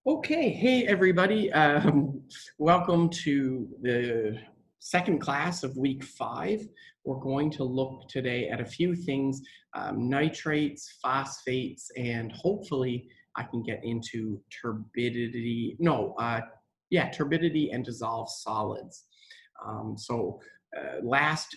Okay, hey everybody. Welcome to the second class of week 5. We're going to look today at a few things, nitrates, phosphates, and hopefully I can get into turbidity and dissolved solids. Last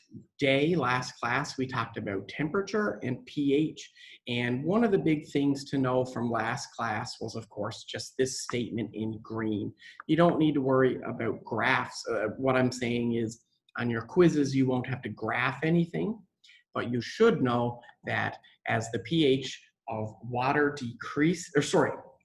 class, we talked about temperature and pH. And one of the big things to know from last class was, of course, just this statement in green. You don't need to worry about graphs. What I'm saying is on your quizzes, you won't have to graph anything, but you should know that as the pH of water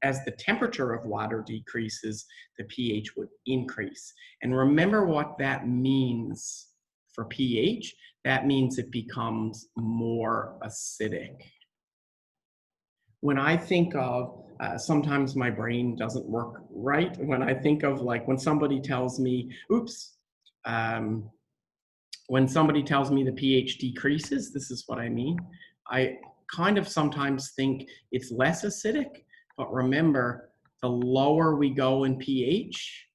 as the temperature of water decreases, the pH would increase. And remember what that means for pH. That means it becomes more acidic. When I think of, sometimes my brain doesn't work right. When I think of when somebody tells me, when somebody tells me the pH decreases, this is what I mean. I kind of sometimes think it's less acidic, but remember, the lower we go in pH,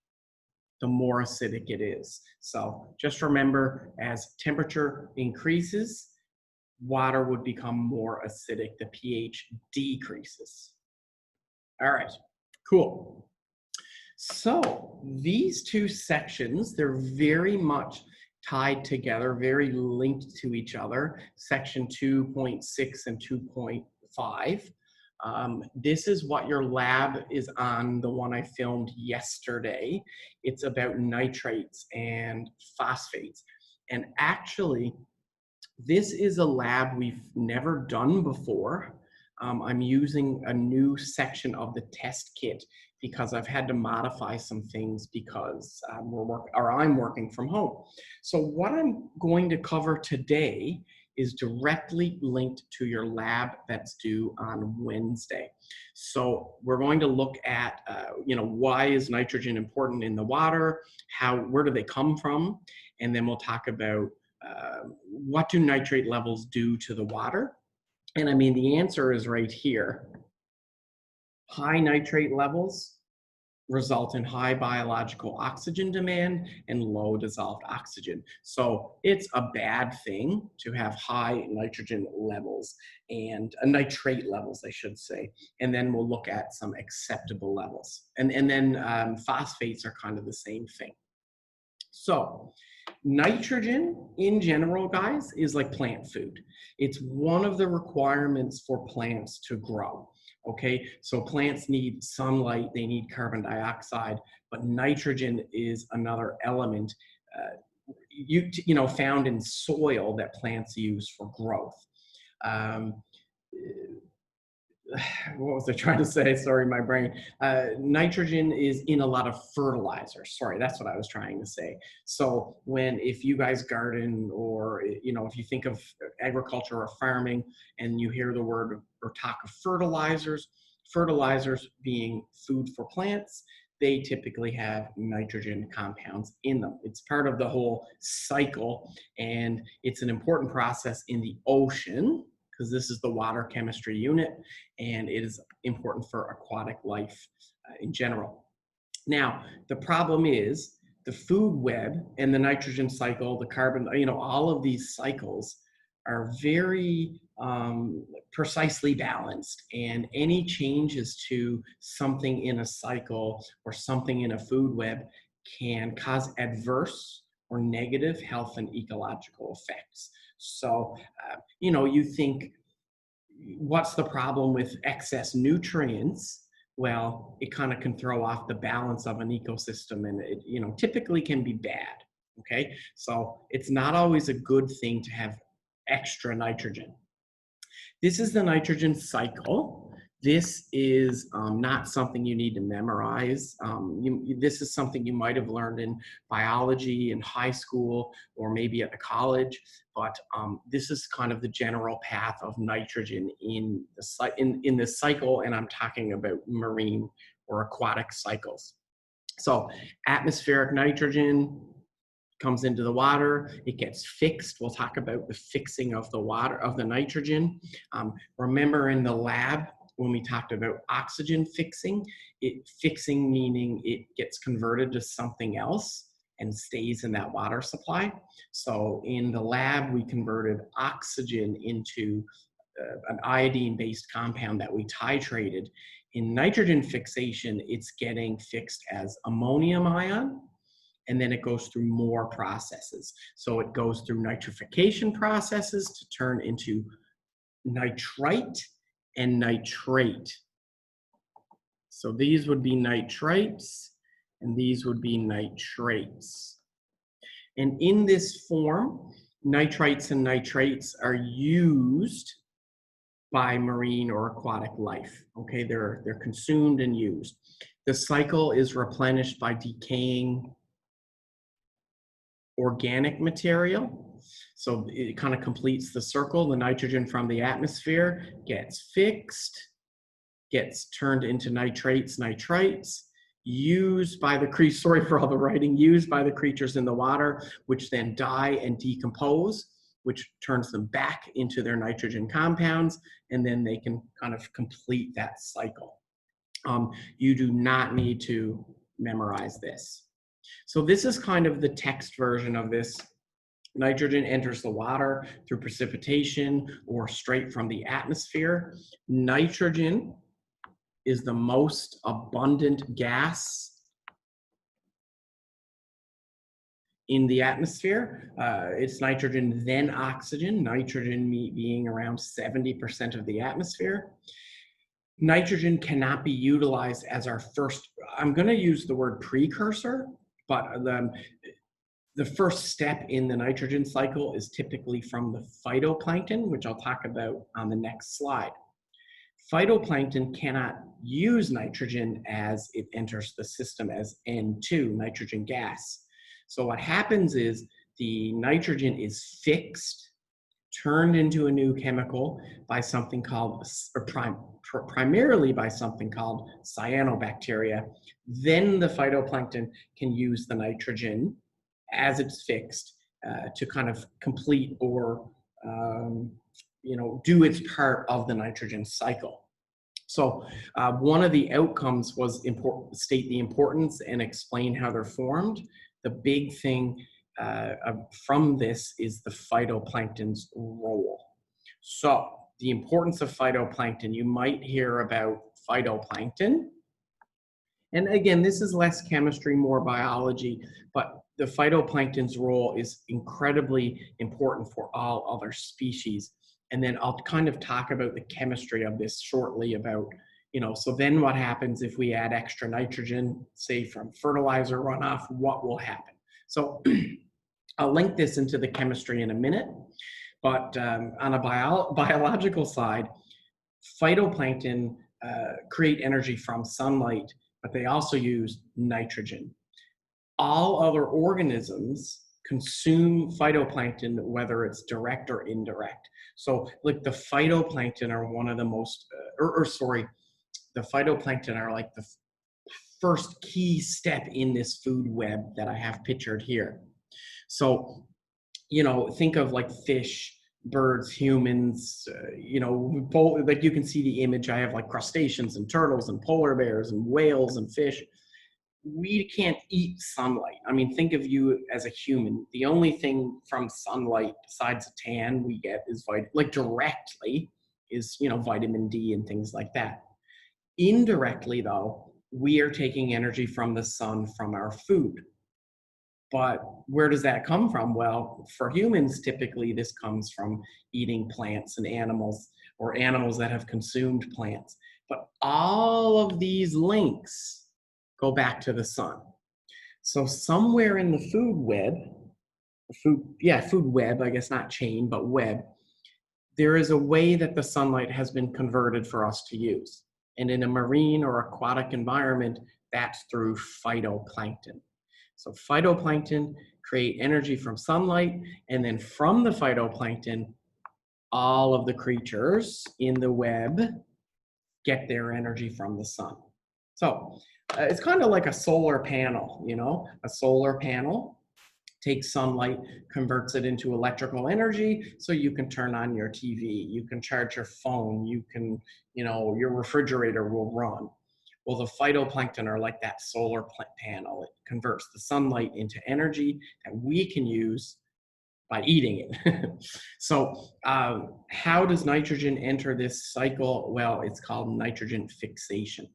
the more acidic it is. So just remember, as temperature increases, water would become more acidic, the pH decreases. All right, cool. So these two sections, they're very much tied together, very linked to each other, section 2.6 and 2.5. This is what your lab is on, the one I filmed yesterday. It's about nitrates and phosphates. And actually, this is a lab we've never done before. I'm using a new section of the test kit because I've had to modify some things because I'm working from home. So what I'm going to cover today is directly linked to your lab that's due on Wednesday. So we're going to look at, why is nitrogen important in the water? Where do they come from? And then we'll talk about what do nitrate levels do to the water? And I mean, the answer is right here. High nitrate levels result in high biological oxygen demand and low dissolved oxygen. So it's a bad thing to have high nitrogen levels and nitrate levels, I should say. And then we'll look at some acceptable levels. And then phosphates are kind of the same thing. So nitrogen in general, guys, is like plant food. It's one of the requirements for plants to grow. Okay, so plants need sunlight, they need carbon dioxide, but nitrogen is another element found in soil that plants use for growth. What was I trying to say? Sorry, my brain. Nitrogen is in a lot of fertilizers. Sorry, that's what I was trying to say. So if you guys garden, or if you think of agriculture or farming and you hear the word or talk of fertilizers being food for plants, they typically have nitrogen compounds in them. It's part of the whole cycle, and it's an important process in the ocean, because this is the water chemistry unit, and it is important for aquatic life in general. Now, the problem is the food web and the nitrogen cycle, the carbon, all of these cycles are very precisely balanced, and any changes to something in a cycle or something in a food web can cause adverse or negative health and ecological effects. So, you think, what's the problem with excess nutrients? Well, it kind of can throw off the balance of an ecosystem, and it, typically can be bad. Okay, so it's not always a good thing to have extra nitrogen. This is the nitrogen cycle. This is not something you need to memorize. This is something you might have learned in biology in high school or maybe at the college, but this is kind of the general path of nitrogen in this cycle, and I'm talking about marine or aquatic cycles. So atmospheric nitrogen comes into the water, it gets fixed. We'll talk about the fixing of the water, of the nitrogen. Remember in the lab, when we talked about oxygen fixing, fixing meaning it gets converted to something else and stays in that water supply. So in the lab, we converted oxygen into an iodine-based compound that we titrated. In nitrogen fixation, it's getting fixed as ammonium ion, and then it goes through more processes. So it goes through nitrification processes to turn into nitrite and nitrate. So these would be nitrites, and these would be nitrates. And in this form, nitrites and nitrates are used by marine or aquatic life. Okay, they're consumed and used. The cycle is replenished by decaying organic material. So it kind of completes the circle. The nitrogen from the atmosphere gets fixed, gets turned into nitrates, nitrites, used by the sorry for all the writing, used by the creatures in the water, which then die and decompose, which turns them back into their nitrogen compounds, and then they can kind of complete that cycle. You do not need to memorize this. So this is kind of the text version of this. Nitrogen enters the water through precipitation or straight from the atmosphere. Nitrogen is the most abundant gas in the atmosphere. It's nitrogen, then oxygen, nitrogen being around 70% of the atmosphere. Nitrogen cannot be utilized as our first, I'm going to use the word precursor, but the first step in the nitrogen cycle is typically from the phytoplankton, which I'll talk about on the next slide. Phytoplankton cannot use nitrogen as it enters the system as N2, nitrogen gas. So what happens is the nitrogen is fixed, turned into a new chemical by something called, or primarily by something called cyanobacteria. Then the phytoplankton can use the nitrogen as it's fixed to kind of complete or do its part of the nitrogen cycle. So one of the outcomes was state the importance and explain how they're formed. The big thing from this is the phytoplankton's role. So the importance of phytoplankton, you might hear about phytoplankton. And again, this is less chemistry, more biology, but the phytoplankton's role is incredibly important for all other species. And then I'll kind of talk about the chemistry of this shortly about, so then what happens if we add extra nitrogen, say from fertilizer runoff, what will happen? So I'll link this into the chemistry in a minute, but on a biological side, phytoplankton create energy from sunlight, but they also use nitrogen. All other organisms consume phytoplankton, whether it's direct or indirect. So like the phytoplankton are one of the most, the phytoplankton are like the first key step in this food web that I have pictured here. So, think of like fish, birds, humans, like you can see the image. I have like crustaceans and turtles and polar bears and whales and fish. We can't eat sunlight. I mean, think of you as a human. The only thing from sunlight besides a tan we get is directly is, vitamin D and things like that. Indirectly though, we are taking energy from the sun from our food. But where does that come from? Well, for humans, typically this comes from eating plants and animals, or animals that have consumed plants. But all of these links go back to the sun. So somewhere in the food web, food web, I guess not chain, but web, there is a way that the sunlight has been converted for us to use. And in a marine or aquatic environment, that's through phytoplankton. So phytoplankton create energy from sunlight, and then from the phytoplankton, all of the creatures in the web get their energy from the sun. So it's kind of like a solar panel, a solar panel takes sunlight, converts it into electrical energy so you can turn on your TV, you can charge your phone, you can, your refrigerator will run. Well, the phytoplankton are like that solar panel. It converts the sunlight into energy that we can use by eating it. So how does nitrogen enter this cycle? Well, it's called nitrogen fixation.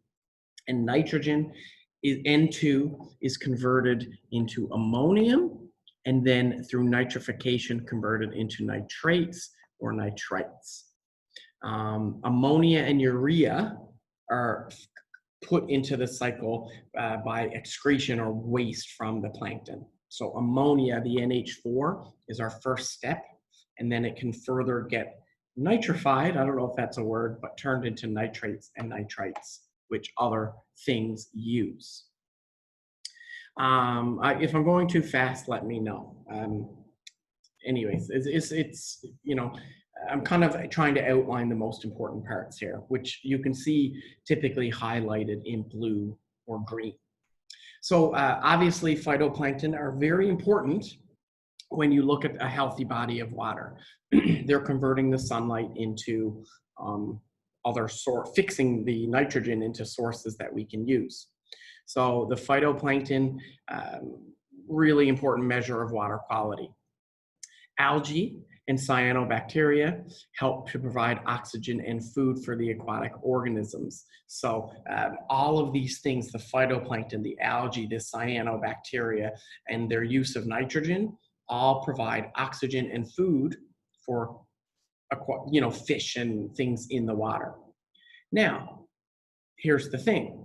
And nitrogen is N2 is converted into ammonium, and then through nitrification converted into nitrates or nitrites. Ammonia and urea are put into the cycle by excretion or waste from the plankton. So ammonia, the NH4, is our first step, and then it can further get nitrified, I don't know if that's a word, but turned into nitrates and nitrites, which other things use. If I'm going too fast, let me know. Anyways, it's I'm kind of trying to outline the most important parts here, which you can see typically highlighted in blue or green. So obviously phytoplankton are very important when you look at a healthy body of water. They're converting the sunlight into fixing the nitrogen into sources that we can use. So the phytoplankton, really important measure of water quality. Algae and cyanobacteria help to provide oxygen and food for the aquatic organisms. So all of these things, the phytoplankton, the algae, the cyanobacteria, and their use of nitrogen, all provide oxygen and food for fish and things in the water. Now, here's the thing.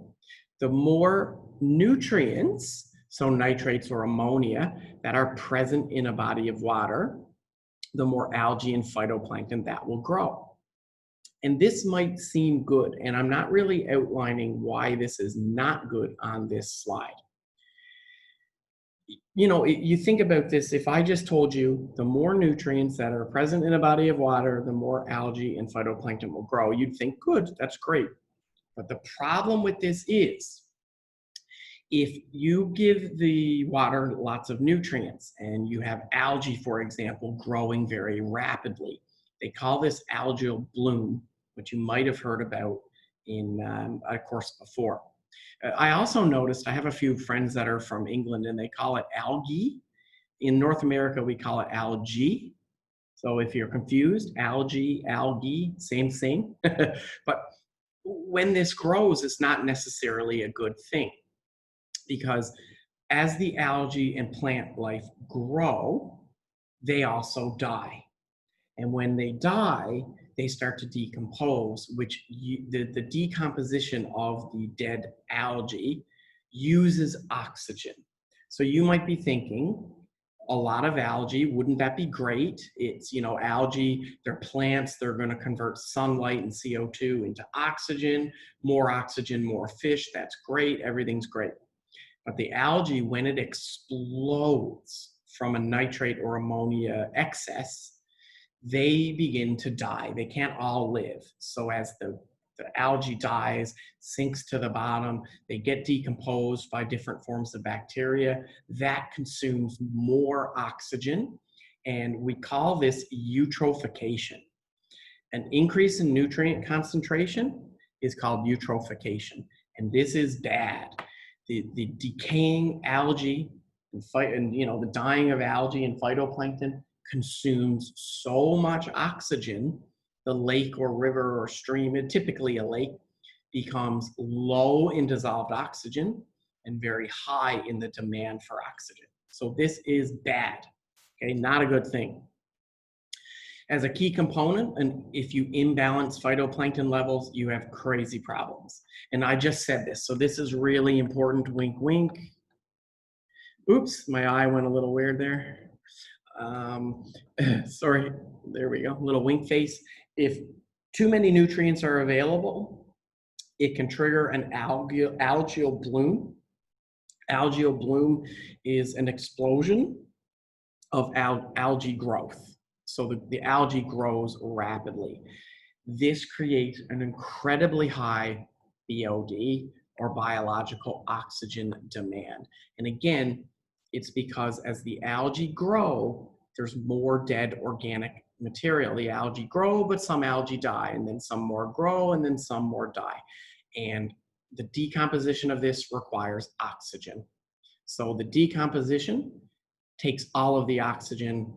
The more nutrients, so nitrates or ammonia, that are present in a body of water, the more algae and phytoplankton that will grow. And this might seem good, and I'm not really outlining why this is not good on this slide. You think about this, if I just told you the more nutrients that are present in a body of water, the more algae and phytoplankton will grow, you'd think, good, that's great. But the problem with this is, if you give the water lots of nutrients and you have algae, for example, growing very rapidly, they call this algal bloom, which you might have heard about in a course before. I also noticed, I have a few friends that are from England and they call it algae. In North America, we call it algae. So if you're confused, algae, same thing. But when this grows, it's not necessarily a good thing, because as the algae and plant life grow, they also die. And when they die, they start to decompose, which the decomposition of the dead algae uses oxygen. So you might be thinking, a lot of algae, wouldn't that be great? It's, algae, they're plants, they're going to convert sunlight and CO2 into oxygen, more fish, that's great, everything's great. But the algae, when it explodes from a nitrate or ammonia excess, they begin to die. They can't all live. So as the algae dies, sinks to the bottom, they get decomposed by different forms of bacteria. That consumes more oxygen, and we call this eutrophication. An increase in nutrient concentration is called eutrophication, and this is bad. The decaying algae and the dying of algae and phytoplankton consumes so much oxygen, the lake or river or stream, and typically a lake, becomes low in dissolved oxygen and very high in the demand for oxygen. So this is bad, okay, not a good thing. As a key component, and if you imbalance phytoplankton levels, you have crazy problems. And I just said this, so this is really important, wink, wink. Oops, my eye went a little weird there. Sorry, there we go, little wink face. If too many nutrients are available, it can trigger an algal bloom. Algal bloom is an explosion of algae growth. So the algae grows rapidly. This creates an incredibly high BOD, or biological oxygen demand. And again, It's because as the algae grow, there's more dead organic material. The algae grow, but some algae die, and then some more grow, and then some more die. And the decomposition of this requires oxygen. So the decomposition takes all of the oxygen.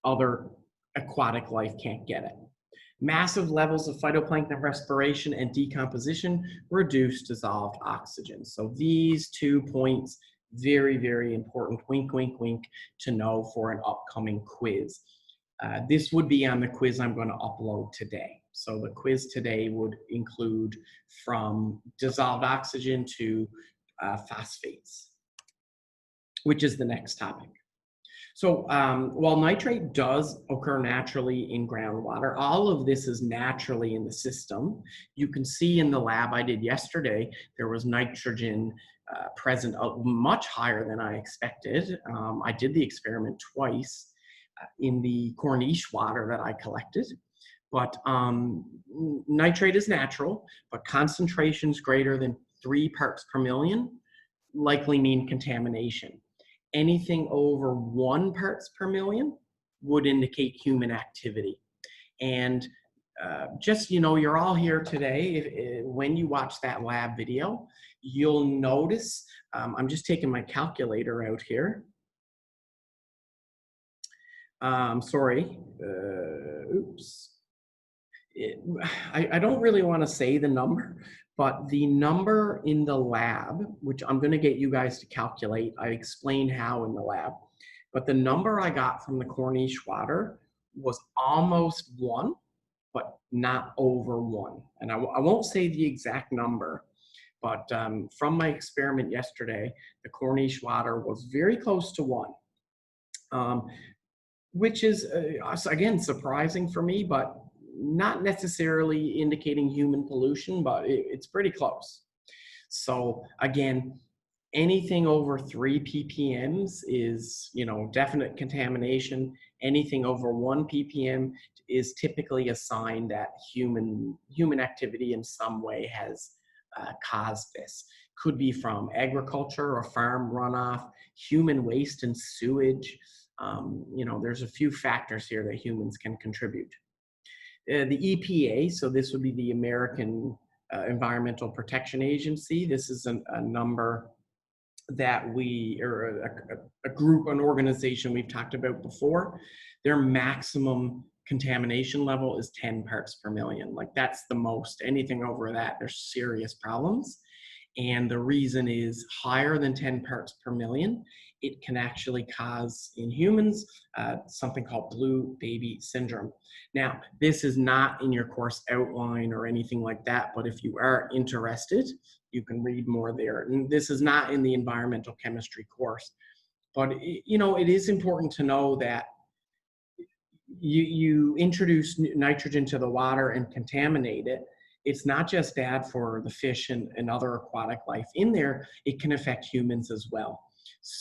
Other aquatic life can't get it. Massive levels of phytoplankton respiration and decomposition reduce dissolved oxygen. So these 2 points, very, very important, wink, wink, wink, to know for an upcoming quiz. This would be on the quiz I'm going to upload today. So the quiz today would include from dissolved oxygen to phosphates, which is the next topic. So while nitrate does occur naturally in groundwater, all of this is naturally in the system. You can see in the lab I did yesterday, there was nitrogen present much higher than I expected. I did the experiment twice in the Corniche water that I collected. But nitrate is natural, but concentrations greater than 3 parts per million likely mean contamination. Anything over 1 parts per million would indicate human activity. And just, you know, you're all here today. When you watch that lab video, you'll notice, I'm just taking my calculator out here. Sorry, oops. I don't really want to say the number, but the number in the lab, which I'm going to get you guys to calculate, I explain how in the lab, but the number I got from the Corniche water was almost 1, but not over 1. And I won't say the exact number, but from my experiment yesterday, the Corniche water was very close to 1, which is, again, surprising for me, but not necessarily indicating human pollution, but it's pretty close. So again, anything over 3 ppms is, you know, definite contamination. Anything over 1 ppm is typically a sign that human activity in some way has caused this. Could be from agriculture or farm runoff, human waste and sewage. You know, there's a few factors here that humans can contribute. The EPA, so this would be the American Environmental Protection Agency. This is a number that we, or a group, an organization we've talked about before. Their maximum contamination level is 10 parts per million. Like, that's the most. Anything over that, there's serious problems. And the reason is higher than 10 parts per million, it can actually cause in humans something called blue baby syndrome. Now, this is not in your course outline or anything like that, but if you are interested, you can read more there. And this is not in the environmental chemistry course, but you know, it is important to know that you introduce nitrogen to the water and contaminate it. It's not just bad for the fish and other aquatic life in there, it can affect humans as well.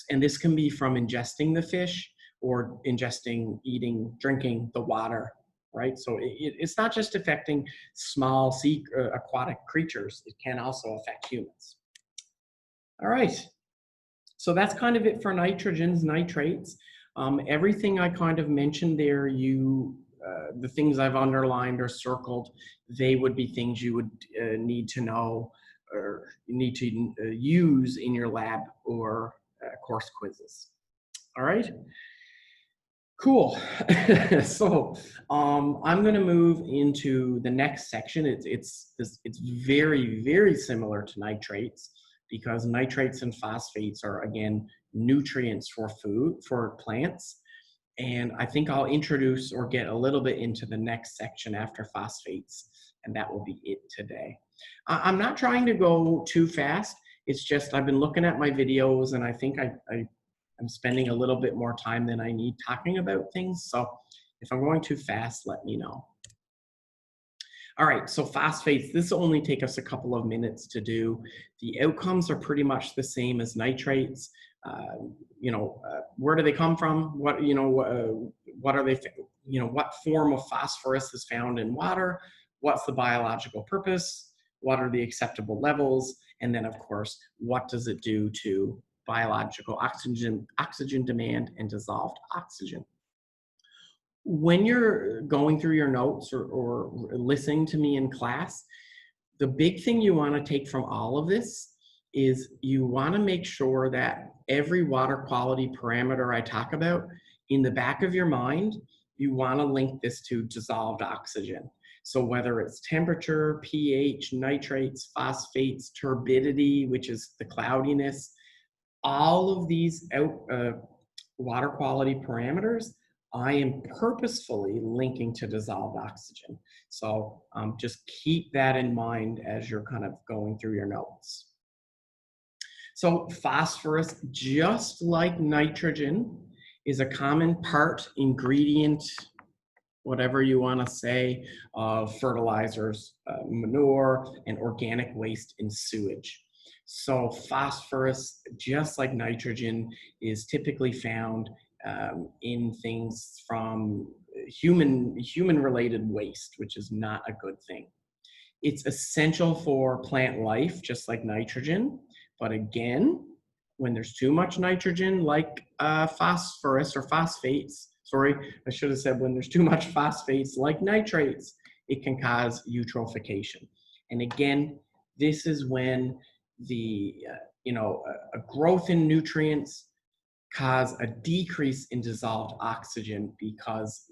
And this can be from ingesting the fish or ingesting, eating, drinking the water, right? So it's not just affecting small sea aquatic creatures, it can also affect humans. All right, so that's kind of it for nitrogens, nitrates. Everything I kind of mentioned there, the things I've underlined or circled, they would be things you would need to know or need to use in your lab or course quizzes. All right, cool. So I'm going to move into the next section. It's very, very similar to nitrates, because nitrates and phosphates are, again, nutrients for food, for plants. And I think I'll introduce or get a little bit into the next section after phosphates, and that will be it today. I'm not trying to go too fast. It's just I've been looking at my videos, and I think I'm spending a little bit more time than I need talking about things. So if I'm going too fast, let me know. All right, so phosphates, this will only take us a couple of minutes to do. The outcomes are pretty much the same as nitrates. Where do they come from? What are they, what form of phosphorus is found in water? What's the biological purpose? What are the acceptable levels? And then, of course, what does it do to biological oxygen demand, and dissolved oxygen. When you're going through your notes or listening to me in class, the big thing you want to take from all of this is you want to make sure that every water quality parameter I talk about, in the back of your mind, you want to link this to dissolved oxygen. So whether it's temperature, pH, nitrates, phosphates, turbidity, which is the cloudiness, all of these water quality parameters, I am purposefully linking to dissolved oxygen. So just keep that in mind as you're kind of going through your notes. So phosphorus, just like nitrogen, is a common part, ingredient, whatever you want to say, of fertilizers, manure, and organic waste in sewage. So phosphorus, just like nitrogen, is typically found in things from human-related waste, which is not a good thing. It's essential for plant life, just like nitrogen. But again, when there's too much nitrogen, like phosphorus or phosphates, sorry, I should have said when there's too much phosphates, like nitrates, it can cause eutrophication. And again, this is when the, a growth in nutrients cause a decrease in dissolved oxygen because,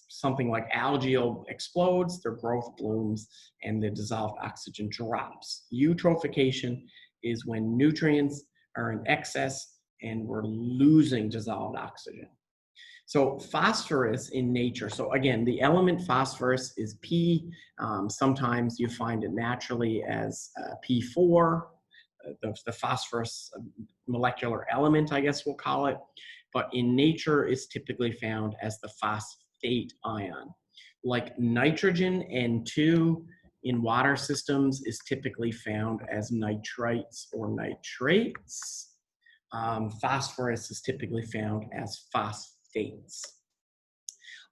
something like algae explodes, their growth blooms, and the dissolved oxygen drops. Eutrophication is when nutrients are in excess and we're losing dissolved oxygen. So phosphorus in nature, so again, the element phosphorus is P. Sometimes you find it naturally as P4, the phosphorus molecular element, I guess we'll call it. But in nature, it's typically found as the phosphate ion. Like nitrogen, N2 in water systems is typically found as nitrites or nitrates. Phosphorus is typically found as phosphates.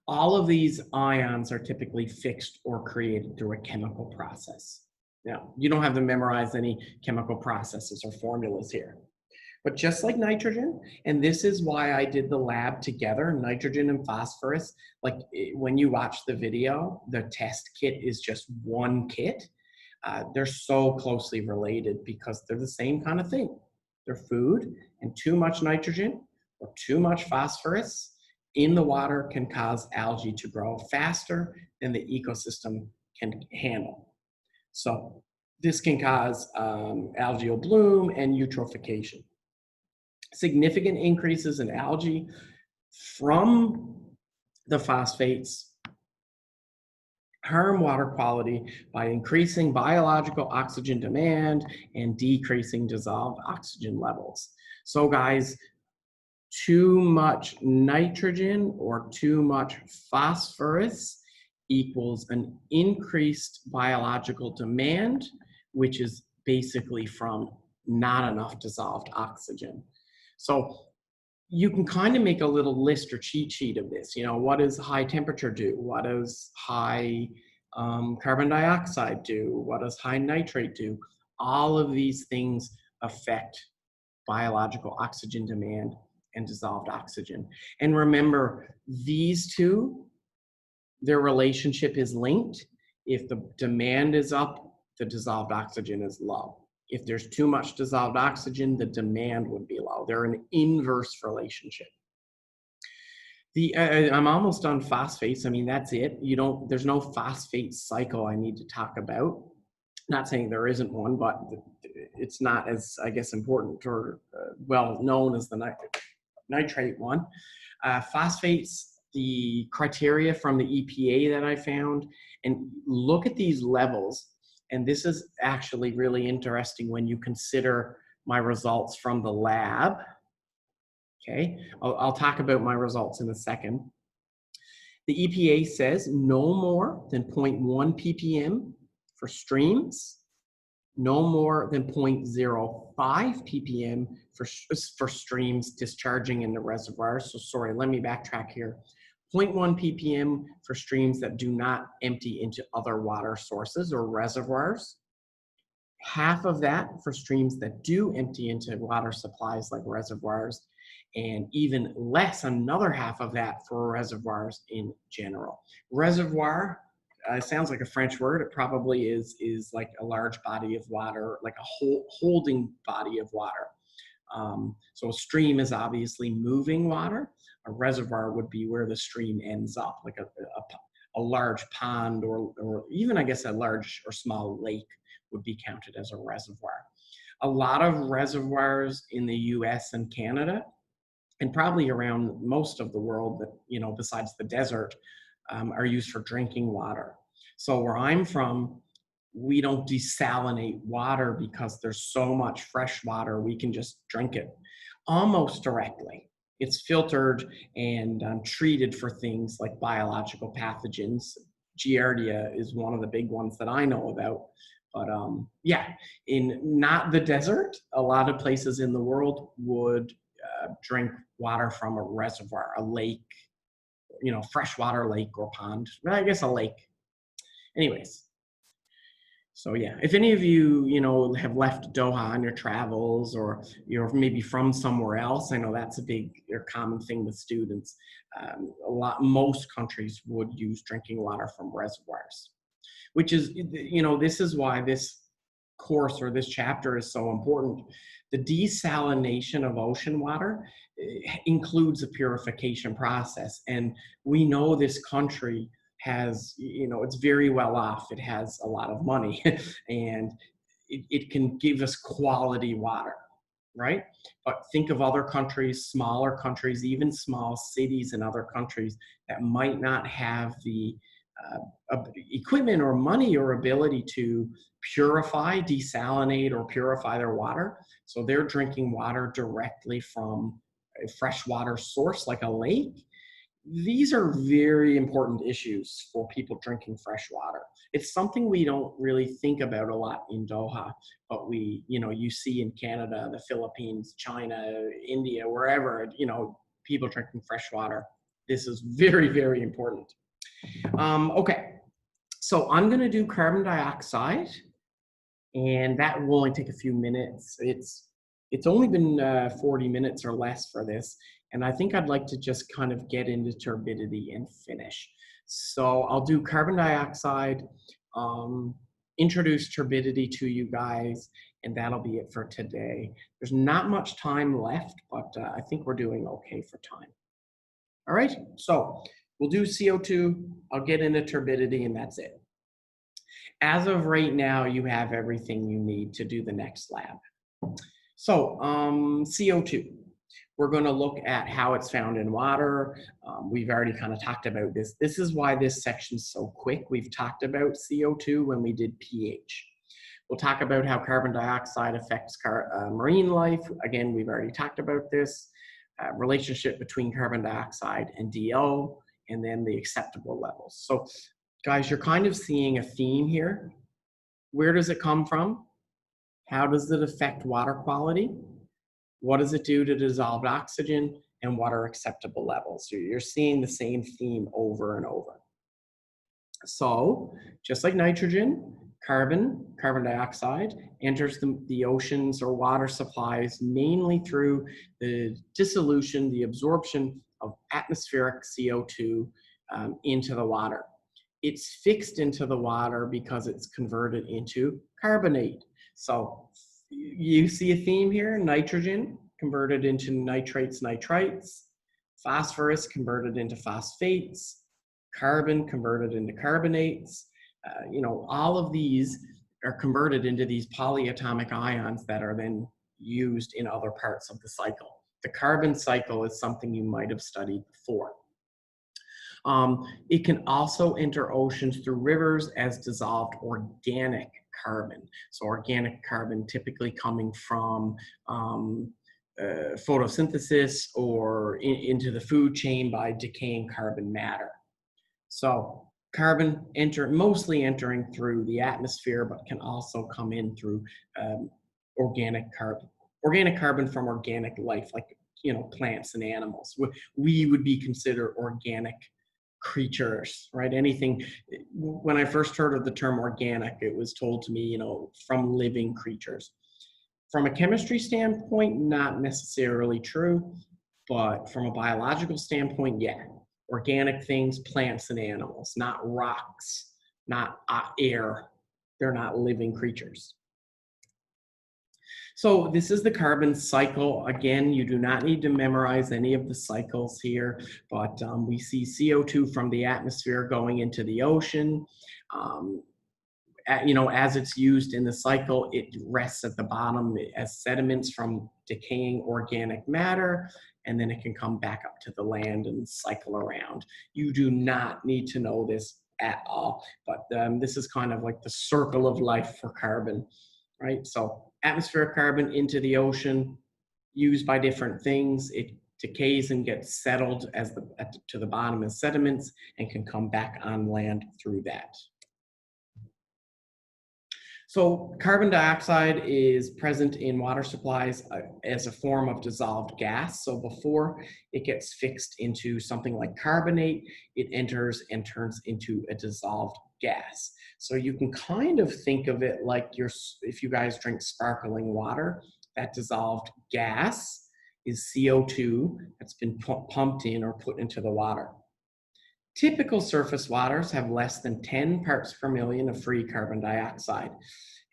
All of these ions are typically fixed or created through a chemical process. Now, you don't have to memorize any chemical processes or formulas here. But just like nitrogen, and this is why I did the lab together, nitrogen and phosphorus, like when you watch the video, the test kit is just one kit. They're so closely related because they're the same kind of thing. They're food, and too much nitrogen or too much phosphorus in the water can cause algae to grow faster than the ecosystem can handle. So this can cause algae bloom and eutrophication. Significant increases in algae from the phosphates harm water quality by increasing biological oxygen demand and decreasing dissolved oxygen levels. So guys, too much nitrogen or too much phosphorus equals an increased biological demand, which is basically from not enough dissolved oxygen. So you can kind of make a little list or cheat sheet of this. What does high temperature do? What does high carbon dioxide do? What does high nitrate do? All of these things affect biological oxygen demand and dissolved oxygen. And remember, these two, their relationship is linked. If the demand is up, the dissolved oxygen is low. If there's too much dissolved oxygen, the demand would be low. They're an inverse relationship. I'm almost on phosphates. I mean, that's it. There's no phosphate cycle I need to talk about. Not saying there isn't one, but it's not as, I guess, important or well known as the nitrate one. Phosphates, the criteria from the EPA that I found, and look at these levels. And this is actually really interesting when you consider my results from the lab. Okay, I'll talk about my results in a second. The EPA says no more than 0.1 ppm for streams, no more than 0.05 ppm for streams discharging in the reservoir. So sorry, let me backtrack here. 0.1 ppm for streams that do not empty into other water sources or reservoirs. half of that for streams that do empty into water supplies like reservoirs, and even less, another half of that for reservoirs in general. Reservoir sounds like a French word. It probably is like a large body of water, like a holding body of water. So a stream is obviously moving water. A reservoir would be where the stream ends up, like a large pond, or even, I guess, a large or small lake would be counted as a reservoir. A lot of reservoirs in the US and Canada, and probably around most of the world that, besides the desert, are used for drinking water. So where I'm from, we don't desalinate water because there's so much fresh water, we can just drink it almost directly. It's filtered and treated for things like biological pathogens. Giardia is one of the big ones that I know about. But yeah, in not the desert, a lot of places in the world would drink water from a reservoir, a lake, freshwater lake or pond. Well, I guess a lake. Anyways, so yeah, if any of you, have left Doha on your travels, or you're maybe from somewhere else, I know that's a big or common thing with students. Most countries would use drinking water from reservoirs, which is, this is why this course or this chapter is so important. The desalination of ocean water includes a purification process. And we know this country has, it's very well off. It has a lot of money and it can give us quality water, right? But think of other countries, smaller countries, even small cities in other countries that might not have the equipment or money or ability to purify, desalinate, or purify their water. So they're drinking water directly from a freshwater source like a lake. These are very important issues for people drinking fresh water. It's something we don't really think about a lot in Doha, but you see in Canada, the Philippines, China, India, wherever, people drinking fresh water. This is very, very important. Okay, so I'm going to do carbon dioxide, and that will only take a few minutes. It's only been 40 minutes or less for this, and I think I'd like to just kind of get into turbidity and finish. So I'll do carbon dioxide, introduce turbidity to you guys, and that'll be it for today. There's not much time left, but I think we're doing okay for time. All right, so we'll do CO2, I'll get into turbidity, and that's it. As of right now, you have everything you need to do the next lab. So CO2, we're going to look at how it's found in water. We've already kind of talked about this. This is why this section's so quick. We've talked about CO2 when we did pH. We'll talk about how carbon dioxide affects marine life. Again, we've already talked about this. Relationship between carbon dioxide and DO, and then the acceptable levels. So guys, you're kind of seeing a theme here. Where does it come from? How does it affect water quality? What does it do to dissolved oxygen? And what are acceptable levels? So you're seeing the same theme over and over. So just like nitrogen, carbon dioxide enters the oceans or water supplies mainly through the dissolution, the absorption of atmospheric CO2 into the water. It's fixed into the water because it's converted into carbonate. So you see a theme here: nitrogen converted into nitrates, nitrites, phosphorus converted into phosphates, carbon converted into carbonates. All of these are converted into these polyatomic ions that are then used in other parts of the cycle. The carbon cycle is something you might have studied before. It can also enter oceans through rivers as dissolved organic carbon. So organic carbon typically coming from photosynthesis or into the food chain by decaying carbon matter. So carbon mostly entering through the atmosphere, but can also come in through organic carbon. Organic carbon from organic life, like plants and animals. We would be considered organic creatures, right? Anything. When I first heard of the term organic, it was told to me, you know, from living creatures. From a chemistry standpoint, not necessarily true, but from a biological standpoint, yeah. Organic things, plants and animals, not rocks, not air. They're not living creatures. So this is the carbon cycle. Again, you do not need to memorize any of the cycles here, but we see CO2 from the atmosphere going into the ocean. You know, as it's used in the cycle, it rests at the bottom as sediments from decaying organic matter, and then it can come back up to the land and cycle around. You do not need to know this at all, but this is kind of like the circle of life for carbon, right? So atmospheric carbon into the ocean, used by different things. It decays and gets settled to the bottom as sediments and can come back on land through that. So carbon dioxide is present in water supplies as a form of dissolved gas. So before it gets fixed into something like carbonate, it enters and turns into a dissolved gas. So you can kind of think of it like if you guys drink sparkling water, that dissolved gas is CO2 that's been pumped in or put into the water. Typical surface waters have less than 10 parts per million of free carbon dioxide.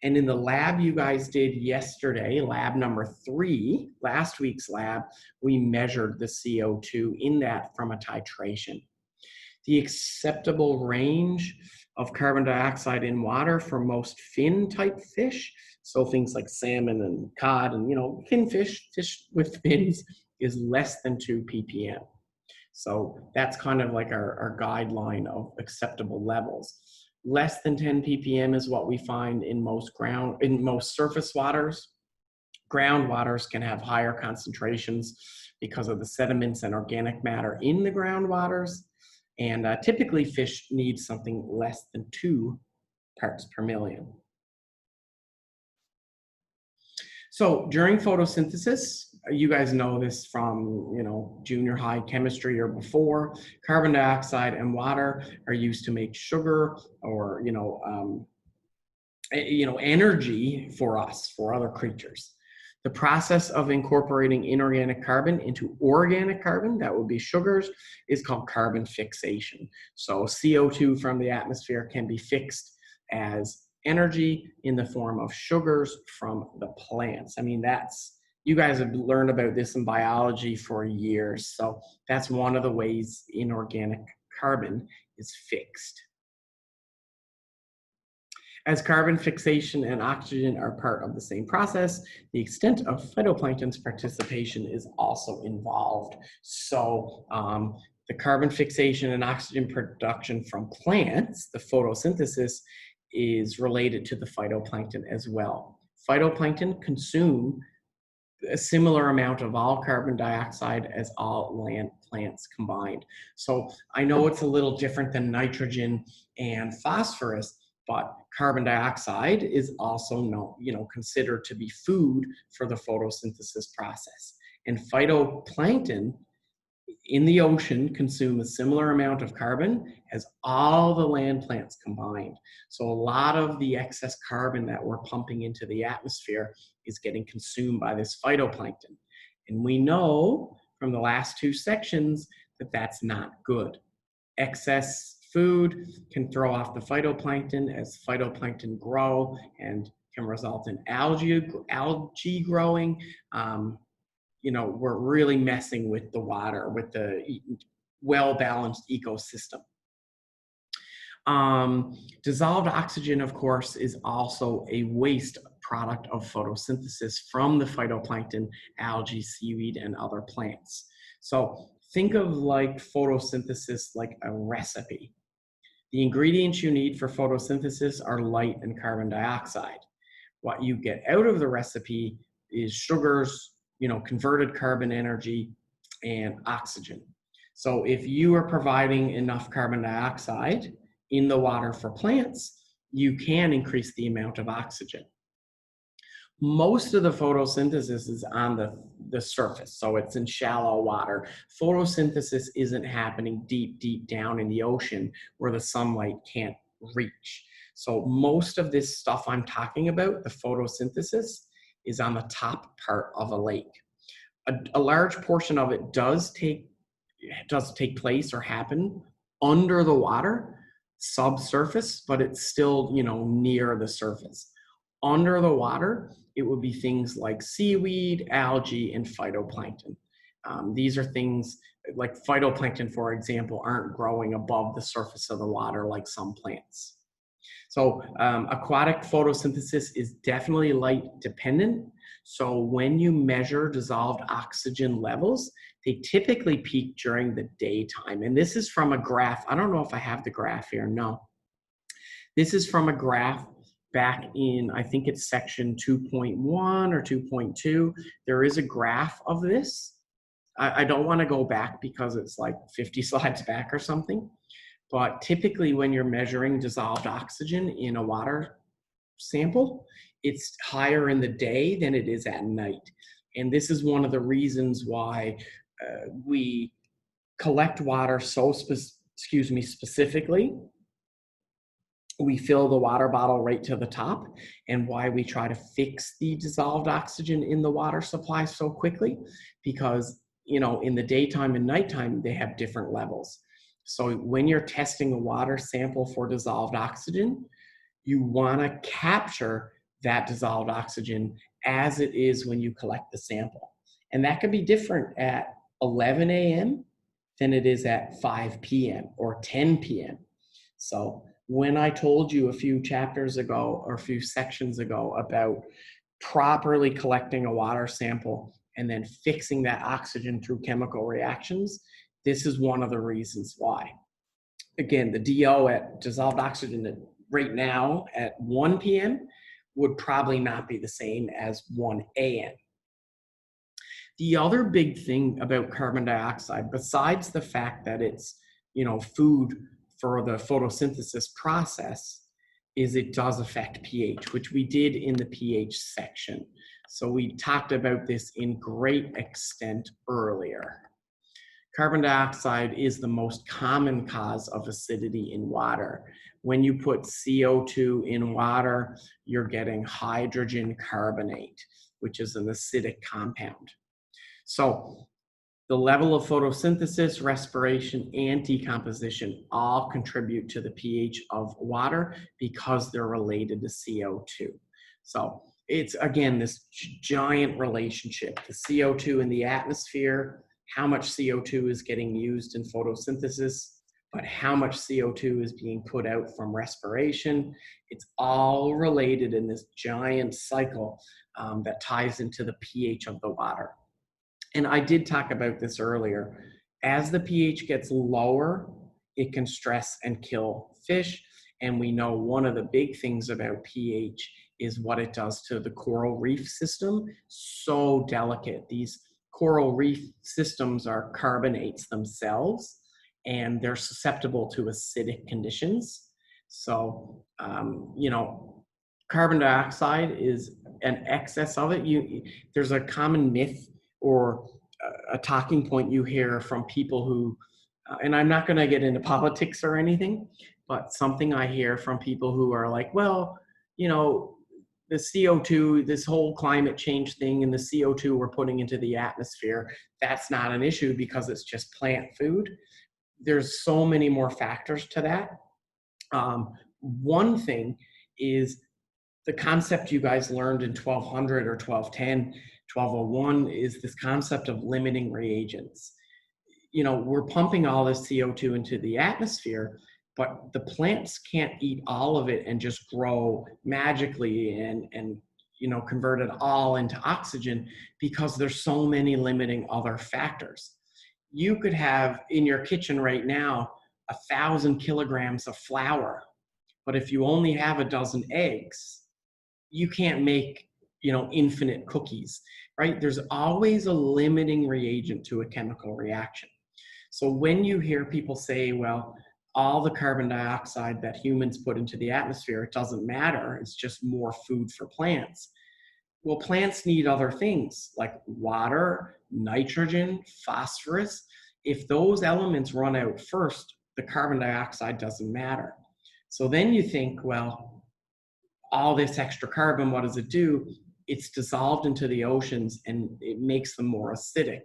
And in the lab you guys did yesterday, lab number 3, last week's lab, we measured the CO2 in that from a titration. The acceptable range of carbon dioxide in water for most fin type fish, so things like salmon and cod and, you know, fin fish with fins, is less than 2 ppm. So that's kind of like our guideline of acceptable levels. Less than 10 ppm is what we find in most surface waters. Groundwaters can have higher concentrations because of the sediments and organic matter in the groundwaters. And typically fish need something less than 2 parts per million. So during photosynthesis, you guys know this from, you know, junior high chemistry or before, carbon dioxide and water are used to make sugar or, energy for us, for other creatures. The process of incorporating inorganic carbon into organic carbon, that would be sugars, is called carbon fixation. So CO2 from the atmosphere can be fixed as energy in the form of sugars from the plants. I mean, you guys have learned about this in biology for years. So that's one of the ways inorganic carbon is fixed. As carbon fixation and oxygen are part of the same process, the extent of phytoplankton's participation is also involved. So the carbon fixation and oxygen production from plants, the photosynthesis, is related to the phytoplankton as well. Phytoplankton consume a similar amount of all carbon dioxide as all land plants combined. So I know it's a little different than nitrogen and phosphorus, but carbon dioxide is also considered to be food for the photosynthesis process. And phytoplankton in the ocean consume a similar amount of carbon as all the land plants combined. So a lot of the excess carbon that we're pumping into the atmosphere is getting consumed by this phytoplankton. And we know from the last 2 sections that that's not good. Excess food can throw off the phytoplankton as phytoplankton grow and can result in algae growing. We're really messing with the water, with the well-balanced ecosystem. Dissolved oxygen, of course, is also a waste product of photosynthesis from the phytoplankton, algae, seaweed, and other plants. So think of like photosynthesis like a recipe. The ingredients you need for photosynthesis are light and carbon dioxide. What you get out of the recipe is sugars, converted carbon energy, and oxygen. So if you are providing enough carbon dioxide in the water for plants, you can increase the amount of oxygen. Most of the photosynthesis is on the surface, so it's in shallow water. Photosynthesis isn't happening deep down in the ocean where the sunlight can't reach. So most of this stuff I'm talking about, the photosynthesis, is on the top part of a lake. A large portion of it does take place or happen under the water, subsurface, but it's still, near the surface. Under the water, it would be things like seaweed, algae, and phytoplankton. These are things like phytoplankton, for example, aren't growing above the surface of the water like some plants. So aquatic photosynthesis is definitely light dependent. So when you measure dissolved oxygen levels, they typically peak during the daytime. And this is from a graph. I don't know if I have the graph here. No. This is from a graph back in, I think it's section 2.1 or 2.2. There is a graph of this. I don't want to go back because it's like 50 slides back or something. But typically when you're measuring dissolved oxygen in a water sample, it's higher in the day than it is at night. And this is one of the reasons why we collect water so specifically. We fill the water bottle right to the top, and why we try to fix the dissolved oxygen in the water supply so quickly, because in the daytime and nighttime they have different levels. So when you're testing a water sample for dissolved oxygen, you want to capture that dissolved oxygen as it is when you collect the sample. And that could be different at 11 a.m. than it is at 5 p.m. or 10 p.m. So when I told you a few chapters ago or a few sections ago about properly collecting a water sample and then fixing that oxygen through chemical reactions, this is one of the reasons why. Again, the DO at dissolved oxygen right now at 1 p.m. would probably not be the same as 1 a.m. The other big thing about carbon dioxide, besides the fact that it's, food for the photosynthesis process, is it does affect pH, which we did in the pH section. So we talked about this in great extent earlier. Carbon dioxide is the most common cause of acidity in water. When you put CO2 in water, you're getting hydrogen carbonate, which is an acidic compound. So the level of photosynthesis, respiration, and decomposition all contribute to the pH of water because they're related to CO2. So it's, again, this giant relationship. The CO2 in the atmosphere, how much CO2 is getting used in photosynthesis, but how much CO2 is being put out from respiration. It's all related in this giant cycle that ties into the pH of the water. And I did talk about this earlier. As the pH gets lower, it can stress and kill fish. And we know one of the big things about pH is what it does to the coral reef system. So delicate. These coral reef systems are carbonates themselves, and they're susceptible to acidic conditions. So, carbon dioxide is an excess of it. There's a common myth or a talking point you hear from people who, and I'm not going to get into politics or anything, but something I hear from people who are like, well, the CO2, this whole climate change thing and the CO2 we're putting into the atmosphere, that's not an issue because it's just plant food. There's so many more factors to that. One thing is the concept you guys learned in 1200 or 1210, 1201 is this concept of limiting reagents. We're pumping all this CO2 into the atmosphere, but the plants can't eat all of it and just grow magically and convert it all into oxygen because there's so many limiting other factors. You could have in your kitchen right now 1,000 kilograms of flour, but if you only have a dozen eggs, you can't make infinite cookies, right? There's always a limiting reagent to a chemical reaction. So when you hear people say, well, all the carbon dioxide that humans put into the atmosphere, it doesn't matter, it's just more food for plants. Well, plants need other things like water, nitrogen, phosphorus. If those elements run out first, the carbon dioxide doesn't matter. So then you think, well, all this extra carbon, what does it do? It's dissolved into the oceans and it makes them more acidic.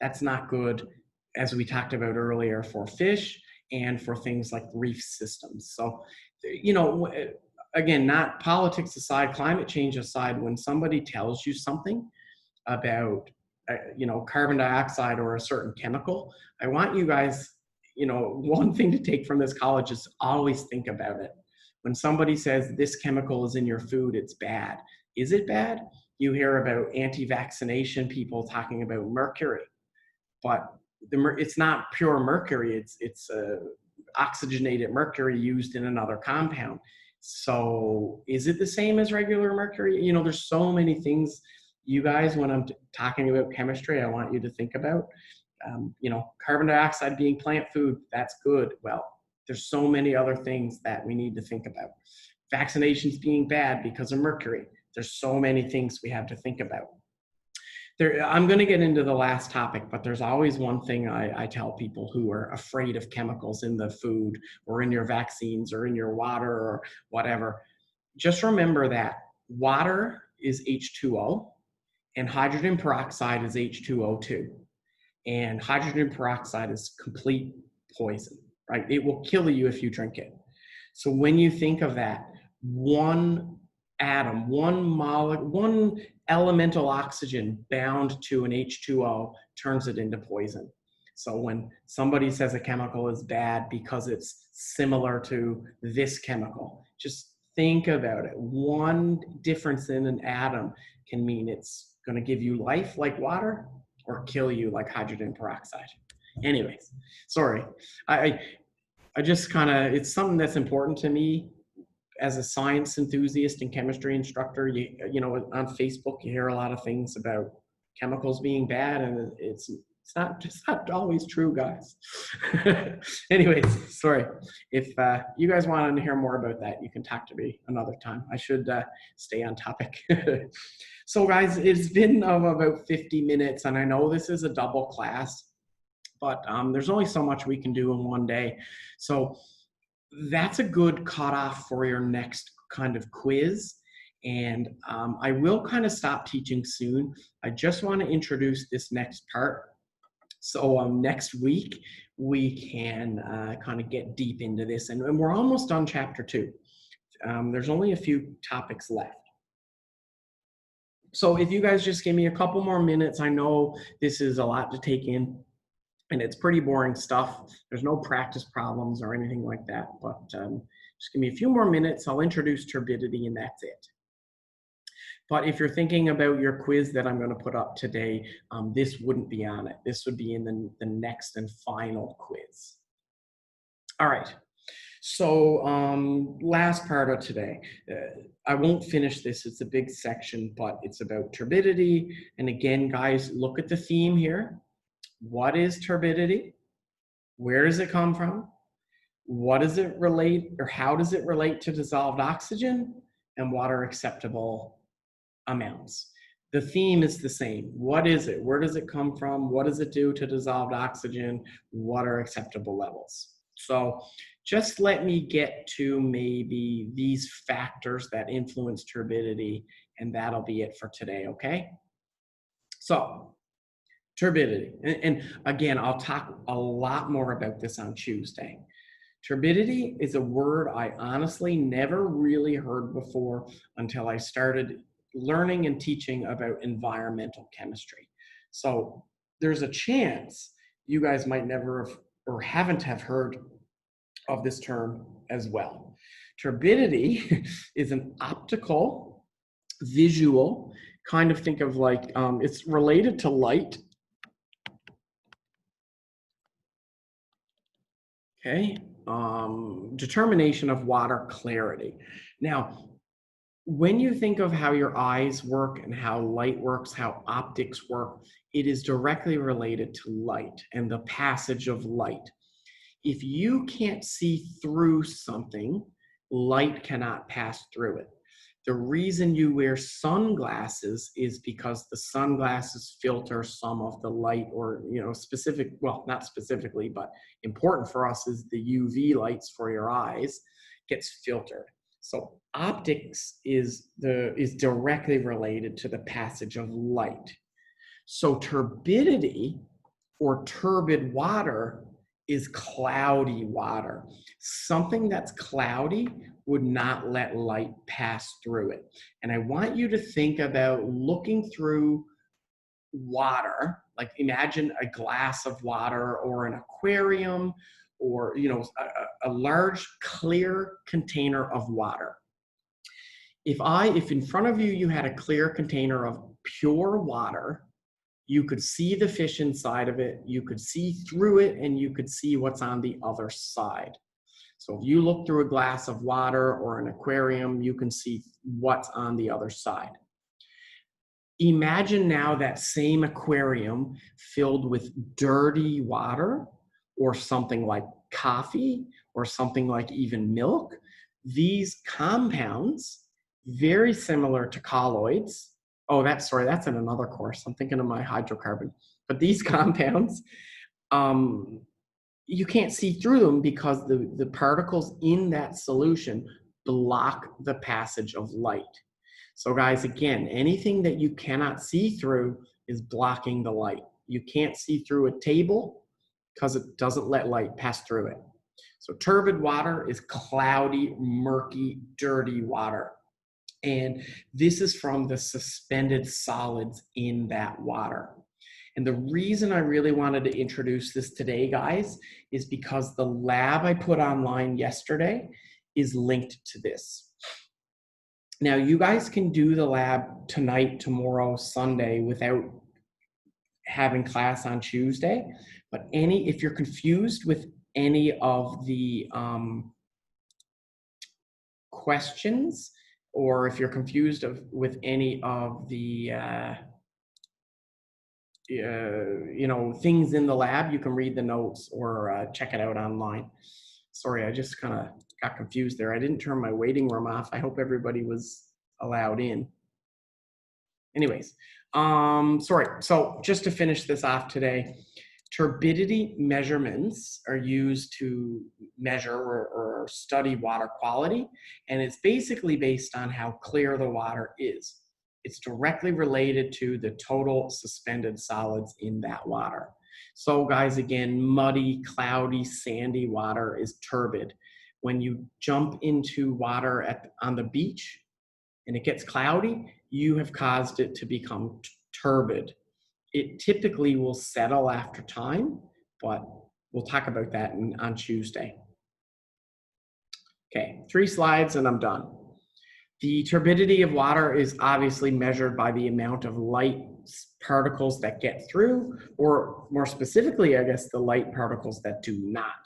That's not good, as we talked about earlier, for fish and for things like reef systems. So, you know, again, not politics aside, climate change aside, when somebody tells you something about, you know, carbon dioxide or a certain chemical, I want you guys, you know, one thing to take from this college is always think about it. When somebody says this chemical is in your food, it's bad. Is it bad? You hear about anti-vaccination people talking about mercury, but it's not pure mercury. It's oxygenated mercury used in another compound. So is it the same as regular mercury? You know, there's so many things, you guys, when I'm talking about chemistry, I want you to think about. You know, carbon dioxide being plant food, that's good. Well, there's so many other things that we need to think about. Vaccinations being bad because of mercury. There's so many things we have to think about. I'm going to get into the last topic, but there's always one thing I tell people who are afraid of chemicals in the food or in your vaccines or in your water or whatever. Just remember that water is H2O and hydrogen peroxide is H2O2. And hydrogen peroxide is complete poison, right? It will kill you if you drink it. So when you think of that, one atom, one elemental oxygen bound to an H2O turns it into poison. So when somebody says a chemical is bad because it's similar to this chemical, just think about it. One difference in an atom can mean it's going to give you life like water or kill you like hydrogen peroxide. Anyways, sorry. I just kind of, it's something that's important to me as a science enthusiast and chemistry instructor. You know, on Facebook, you hear a lot of things about chemicals being bad, and it's not always true, guys. Anyways, sorry. If you guys want to hear more about that, you can talk to me another time. I should stay on topic. So guys, it's been about 50 minutes, and I know this is a double class, but there's only so much we can do in one day. So that's a good cutoff for your next kind of quiz. And I will kind of stop teaching soon. I just want to introduce this next part. So next week, we can kind of get deep into this. And we're almost done chapter 2. There's only a few topics left. So if you guys just give me a couple more minutes, I know this is a lot to take in. And it's pretty boring stuff. There's no practice problems or anything like that. But just give me a few more minutes. I'll introduce turbidity and that's it. But if you're thinking about your quiz that I'm going to put up today, this wouldn't be on it. This would be in the next and final quiz. All right. So last part of today. I won't finish this. It's a big section, but it's about turbidity. And again, guys, look at the theme here. What is turbidity? Where does it come from? What does it relate, or how does it relate to dissolved oxygen? And what are acceptable amounts? The theme is the same. What is it? Where does it come from? What does it do to dissolved oxygen? What are acceptable levels? So just let me get to maybe these factors that influence turbidity, and that'll be it for today, okay? So turbidity, and again, I'll talk a lot more about this on Tuesday. Turbidity is a word I honestly never really heard before until I started learning and teaching about environmental chemistry. So there's a chance you guys might never have or haven't have heard of this term as well. Turbidity is an optical, visual, kind of think of like, it's related to light. Okay, determination of water clarity. Now, when you think of how your eyes work and how light works, how optics work, it is directly related to light and the passage of light. If you can't see through something, light cannot pass through it. The reason you wear sunglasses is because the sunglasses filter some of the light, or, you know, specific, well, not specifically, but important for us is the UV lights for your eyes gets filtered. So optics is directly related to the passage of light. So turbidity or turbid water is cloudy water. Something that's cloudy would not let light pass through it. And I want you to think about looking through water, like imagine a glass of water or an aquarium, or, you know, a large clear container of water. If in front of you, you had a clear container of pure water, you could see the fish inside of it, you could see through it, and you could see what's on the other side. So if you look through a glass of water or an aquarium, you can see what's on the other side. Imagine now that same aquarium filled with dirty water, or something like coffee, or something like even milk. These compounds, very similar to colloids. Oh, that's in another course. I'm thinking of my hydrocarbon. But these compounds, you can't see through them because the particles in that solution block the passage of light. So guys, again, anything that you cannot see through is blocking the light. You can't see through a table because it doesn't let light pass through it. So turbid water is cloudy, murky, dirty water. And this is from the suspended solids in that water. And the reason I really wanted to introduce this today, guys, is because the lab I put online yesterday is linked to this. Now, you guys can do the lab tonight, tomorrow, Sunday without having class on Tuesday. But if you're confused with any of the questions, or if you're confused with any of the you know, things in the lab, you can read the notes or check it out online. Sorry, I just kind of got confused there. I didn't turn my waiting room off. I hope everybody was allowed in. Anyways, sorry. So just to finish this off today, turbidity measurements are used to measure or study water quality, and it's basically based on how clear the water is. It's directly related to the total suspended solids in that water. So guys, again, muddy, cloudy, sandy water is turbid. When you jump into water on the beach and it gets cloudy, you have caused it to become turbid. It typically will settle after time, but we'll talk about that on Tuesday. Okay, 3 slides and I'm done. The turbidity of water is obviously measured by the amount of light particles that get through, or more specifically, I guess, the light particles that do not.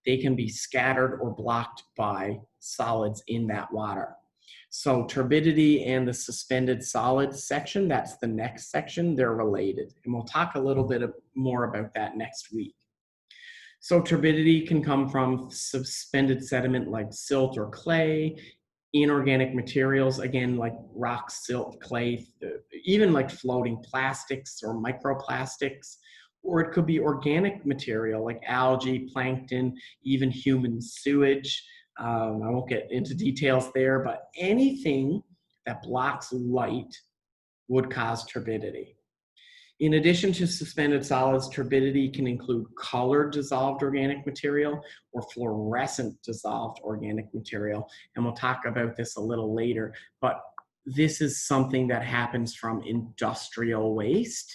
They can be scattered or blocked by solids in that water. So turbidity and the suspended solids section, that's the next section, they're related. And we'll talk a little bit more about that next week. So turbidity can come from suspended sediment like silt or clay, inorganic materials, again, like rock, silt, clay, even like floating plastics or microplastics, or it could be organic material like algae, plankton, even human sewage. I won't get into details there, but anything that blocks light would cause turbidity. In addition to suspended solids, turbidity can include colored dissolved organic material or fluorescent dissolved organic material. And we'll talk about this a little later, but this is something that happens from industrial waste.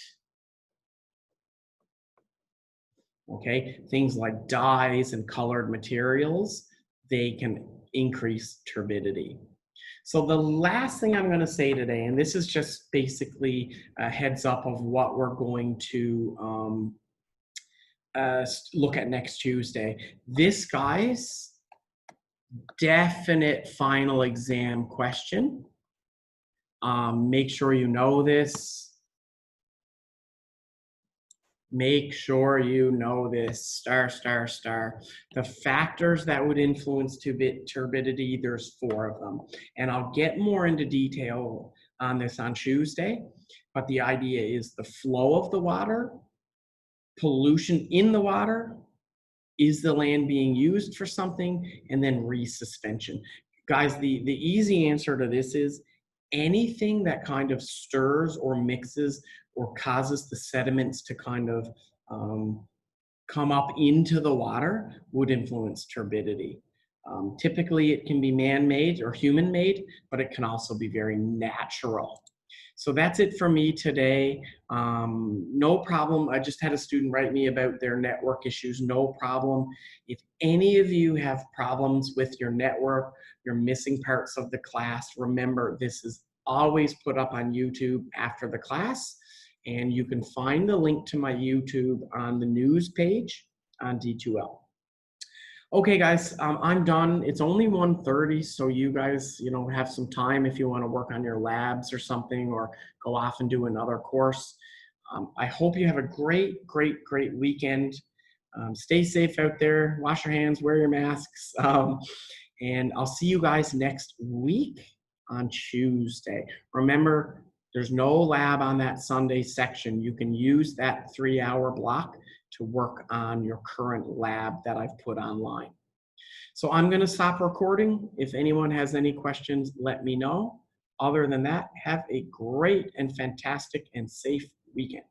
Okay, things like dyes and colored materials, they can increase turbidity. So the last thing I'm going to say today, and this is just basically a heads up of what we're going to look at next Tuesday. This, guys, definite final exam question. Make sure you know this. Make sure you know this, star, star, star. The factors that would influence turbidity, there's 4 of them. And I'll get more into detail on this on Tuesday, but the idea is the flow of the water, pollution in the water, is the land being used for something, and then resuspension. Guys, the easy answer to this is anything that kind of stirs or mixes or causes the sediments to kind of come up into the water would influence turbidity. Typically, it can be man-made or human-made, but it can also be very natural. So that's it for me today. No problem. I just had a student write me about their network issues. No problem. If any of you have problems with your network, you're missing parts of the class, remember this is always put up on YouTube after the class. And you can find the link to my YouTube on the news page on D2L. Okay, guys, I'm done. It's only 1:30, so you guys, have some time if you want to work on your labs or something, or go off and do another course. I hope you have a great, great, great weekend. Stay safe out there. Wash your hands. Wear your masks. And I'll see you guys next week on Tuesday. Remember, there's no lab on that Sunday section. You can use that 3-hour block to work on your current lab that I've put online. So I'm going to stop recording. If anyone has any questions, let me know. Other than that, have a great and fantastic and safe weekend.